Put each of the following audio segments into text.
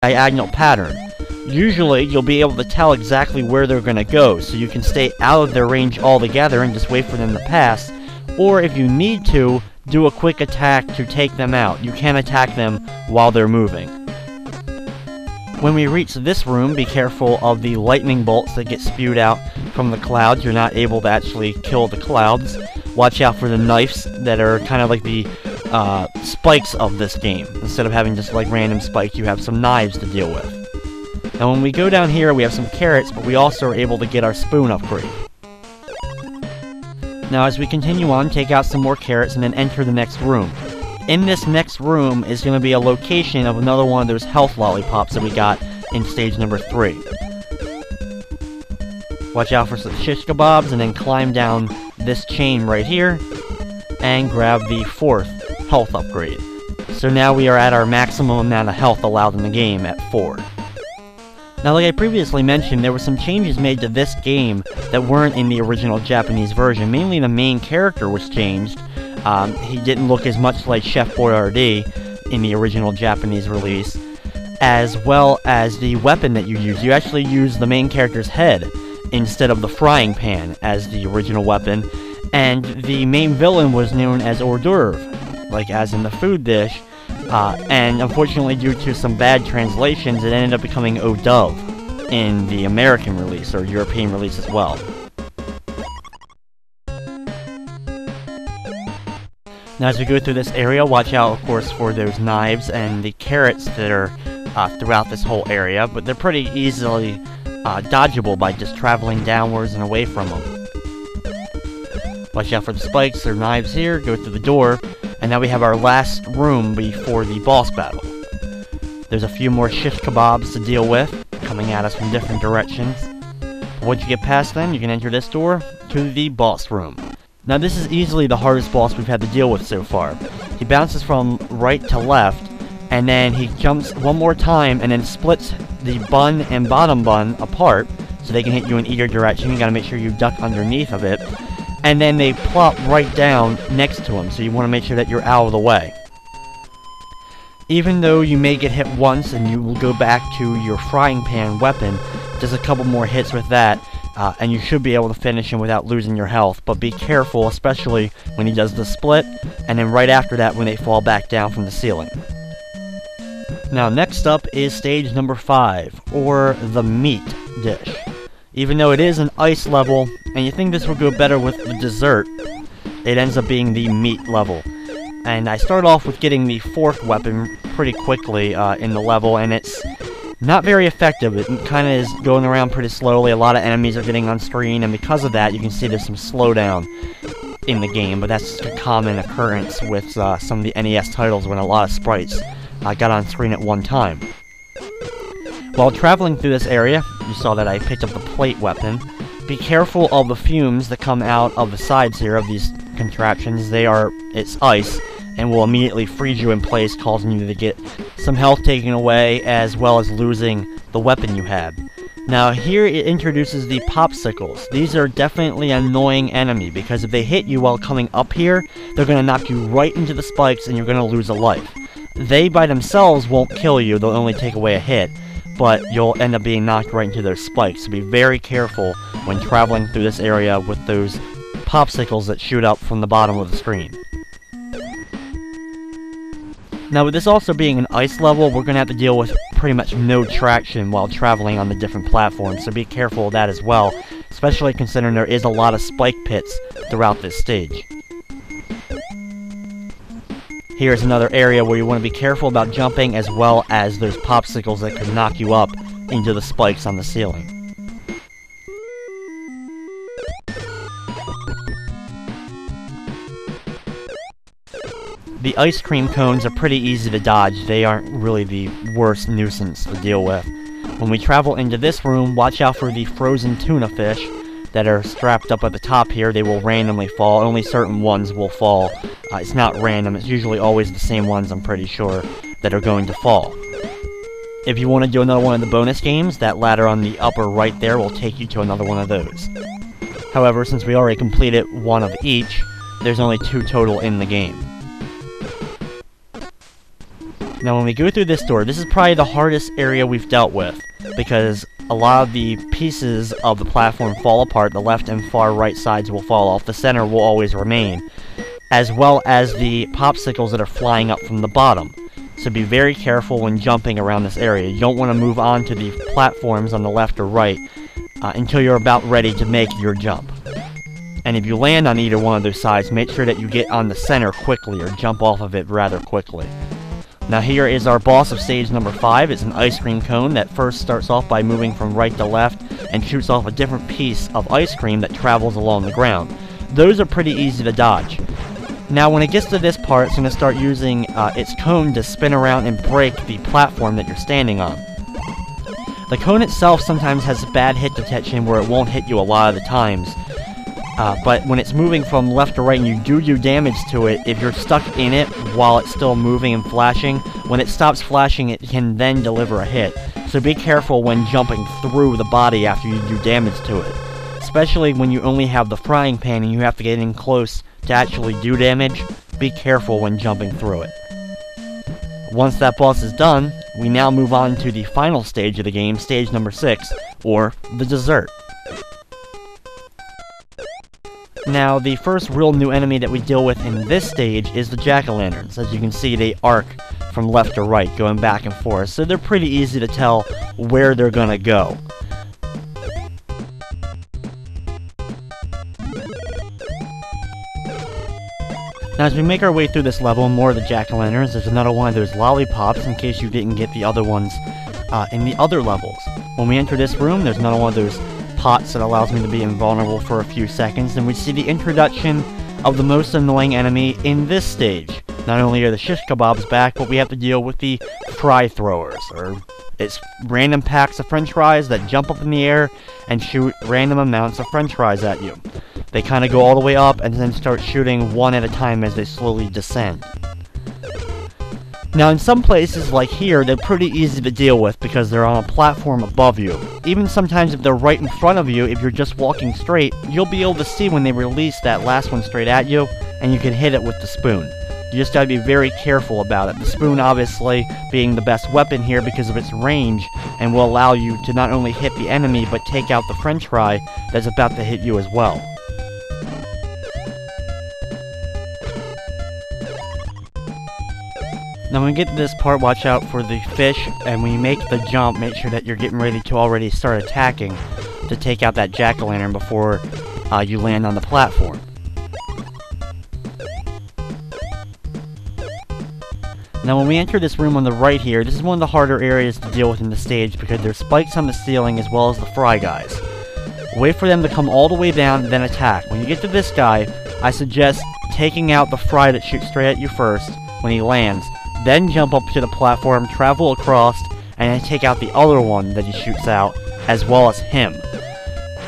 diagonal pattern. Usually, you'll be able to tell exactly where they're going to go, so you can stay out of their range altogether and just wait for them to pass, or if you need to, do a quick attack to take them out. You can attack them while they're moving. When we reach this room, be careful of the lightning bolts that get spewed out from the clouds. You're not able to actually kill the clouds. Watch out for the knives that are kind of like the spikes of this game. Instead of having just like random spikes, you have some knives to deal with. Now when we go down here, we have some carrots, but we also are able to get our spoon upgrade. Now as we continue on, take out some more carrots and then enter the next room. In this next room is going to be a location of another one of those health lollipops that we got in stage number 3. Watch out for some shish kebabs and then climb down this chain right here and grab the 4th health upgrade. So now we are at our maximum amount of health allowed in the game at 4. Now, like I previously mentioned, there were some changes made to this game that weren't in the original Japanese version. Mainly the main character was changed. He didn't look as much like Chef Boyardee in the original Japanese release, as well as the weapon that you use. You actually use the main character's head instead of the frying pan as the original weapon, and the main villain was known as hors d'oeuvre, like as in the food dish. And unfortunately, due to some bad translations, it ended up becoming Eau Dove in the American release, or European release as well. Now as we go through this area, watch out of course for those knives and the carrots that are throughout this whole area, but they're pretty easily dodgeable by just traveling downwards and away from them. Watch out for the spikes or knives here, go through the door. And now we have our last room before the boss battle. There's a few more shish kebabs to deal with, coming at us from different directions. But once you get past them, you can enter this door to the boss room. Now this is easily the hardest boss we've had to deal with so far. He bounces from right to left, and then he jumps one more time and then splits the bun and bottom bun apart, so they can hit you in either direction. You gotta make sure you duck underneath of it. And then they plop right down next to him, so you want to make sure that you're out of the way. Even though you may get hit once and you will go back to your frying pan weapon, just a couple more hits with that, and you should be able to finish him without losing your health. But be careful, especially when he does the split, and then right after that when they fall back down from the ceiling. Now next up is stage number 5, or the meat dish. Even though it is an ice level, and you think this would go better with the dessert, it ends up being the meat level. And I start off with getting the fork weapon pretty quickly in the level, and it's not very effective. It kind of is going around pretty slowly. A lot of enemies are getting on screen, and because of that, you can see there's some slowdown in the game, but that's just a common occurrence with some of the NES titles when a lot of sprites got on screen at one time. While traveling through this area, you saw that I picked up the plate weapon. Be careful of the fumes that come out of the sides here of these contraptions. It's ice, and will immediately freeze you in place, causing you to get some health taken away, as well as losing the weapon you had. Now here it introduces the popsicles. These are definitely an annoying enemy, because if they hit you while coming up here, they're going to knock you right into the spikes and you're going to lose a life. They by themselves won't kill you, they'll only take away a hit, but you'll end up being knocked right into those spikes, so be very careful when traveling through this area with those popsicles that shoot up from the bottom of the screen. Now with this also being an ice level, we're going to have to deal with pretty much no traction while traveling on the different platforms, so be careful of that as well, especially considering there is a lot of spike pits throughout this stage. Here's another area where you want to be careful about jumping, as well as those popsicles that could knock you up into the spikes on the ceiling. The ice cream cones are pretty easy to dodge. They aren't really the worst nuisance to deal with. When we travel into this room, watch out for the frozen tuna fish that are strapped up at the top here. They will randomly fall. Only certain ones will fall. It's not random. It's usually always the same ones, I'm pretty sure, that are going to fall. If you want to do another one of the bonus games, that ladder on the upper right there will take you to another one of those. However, since we already completed one of each, there's only 2 total in the game. Now when we go through this door, this is probably the hardest area we've dealt with, because a lot of the pieces of the platform fall apart. The left and far right sides will fall off. The center will always remain, as well as the popsicles that are flying up from the bottom. So be very careful when jumping around this area. You don't want to move on to the platforms on the left or right until you're about ready to make your jump. And if you land on either one of those sides, make sure that you get on the center quickly or jump off of it rather quickly. Now here is our boss of stage number 5. It's an ice cream cone that first starts off by moving from right to left and shoots off a different piece of ice cream that travels along the ground. Those are pretty easy to dodge. Now when it gets to this part, it's going to start using its cone to spin around and break the platform that you're standing on. The cone itself sometimes has bad hit detection where it won't hit you a lot of the times. But when it's moving from left to right and you do damage to it, if you're stuck in it while it's still moving and flashing, when it stops flashing it can then deliver a hit. So be careful when jumping through the body after you do damage to it. Especially when you only have the frying pan and you have to get in close to actually do damage, be careful when jumping through it. Once that boss is done, we now move on to the final stage of the game, stage number 6, or the dessert. Now, the first real new enemy that we deal with in this stage is the jack-o'-lanterns. As you can see, they arc from left to right, going back and forth, so they're pretty easy to tell where they're gonna go. Now, as we make our way through this level, more of the jack-o'-lanterns, there's another one of those lollipops in case you didn't get the other ones in the other levels. When we enter this room, there's another one of those pots that allows me to be invulnerable for a few seconds, and we see the introduction of the most annoying enemy in this stage. Not only are the shish kebabs back, but we have to deal with the fry throwers, or it's random packs of french fries that jump up in the air and shoot random amounts of french fries at you. They kind of go all the way up and then start shooting one at a time as they slowly descend. Now in some places like here, they're pretty easy to deal with because they're on a platform above you. Even sometimes if they're right in front of you, if you're just walking straight, you'll be able to see when they release that last one straight at you, and you can hit it with the spoon. You just gotta be very careful about it. The spoon obviously being the best weapon here because of its range, and will allow you to not only hit the enemy, but take out the french fry that's about to hit you as well. Now when we get to this part, watch out for the fish, and when you make the jump, make sure that you're getting ready to already start attacking to take out that jack-o'-lantern before you land on the platform. Now when we enter this room on the right here, this is one of the harder areas to deal with in the stage because there's spikes on the ceiling as well as the fry guys. Wait for them to come all the way down, then attack. When you get to this guy, I suggest taking out the fry that shoots straight at you first when he lands. Then jump up to the platform, travel across, and then take out the other one that he shoots out, as well as him.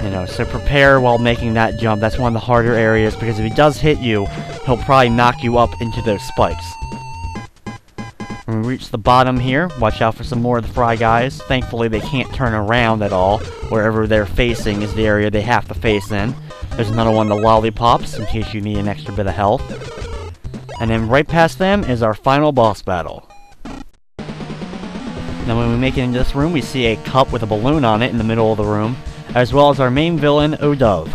You know, so prepare while making that jump. That's one of the harder areas, because if he does hit you, he'll probably knock you up into those spikes. When we reach the bottom here, watch out for some more of the fry guys. Thankfully, they can't turn around at all. Wherever they're facing is the area they have to face in. There's another one of the lollipops, in case you need an extra bit of health. And then right past them is our final boss battle. Now when we make it into this room, we see a cup with a balloon on it in the middle of the room, as well as our main villain, O'Dove.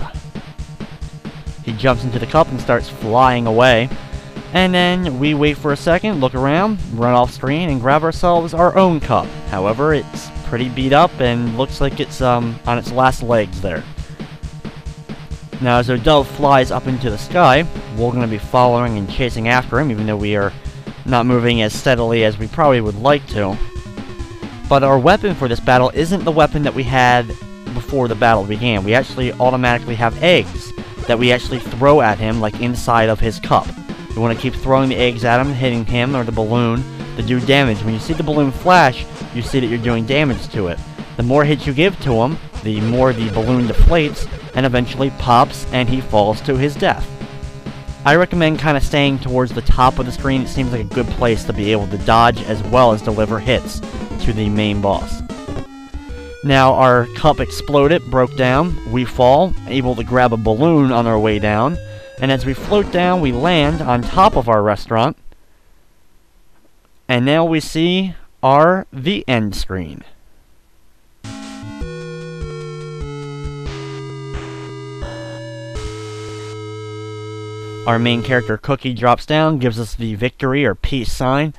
He jumps into the cup and starts flying away. And then we wait for a second, look around, run off screen, and grab ourselves our own cup. However, it's pretty beat up and looks like it's on its last legs there. Now as O'Dove flies up into the sky, we're going to be following and chasing after him, even though we are not moving as steadily as we probably would like to. But our weapon for this battle isn't the weapon that we had before the battle began. We actually automatically have eggs that we actually throw at him, like inside of his cup. We want to keep throwing the eggs at him, hitting him or the balloon to do damage. When you see the balloon flash, you see that you're doing damage to it. The more hits you give to him, the more the balloon deflates and eventually pops and he falls to his death. I recommend kind of staying towards the top of the screen. It seems like a good place to be able to dodge as well as deliver hits to the main boss. Now our cup exploded, broke down, we fall, able to grab a balloon on our way down, and as we float down we land on top of our restaurant, And now we see the end screen. Our main character Cookie drops down, gives us the victory or peace sign,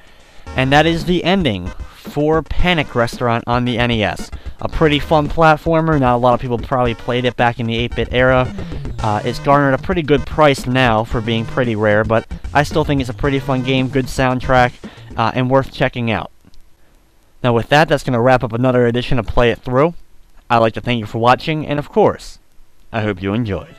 and that is the ending for Panic Restaurant on the NES. A pretty fun platformer. Not a lot of people probably played it back in the 8-bit era. It's garnered a pretty good price now for being pretty rare, but I still think it's a pretty fun game, good soundtrack, and worth checking out. Now with that, that's going to wrap up another edition of Play It Through. I'd like to thank you for watching, and of course, I hope you enjoyed.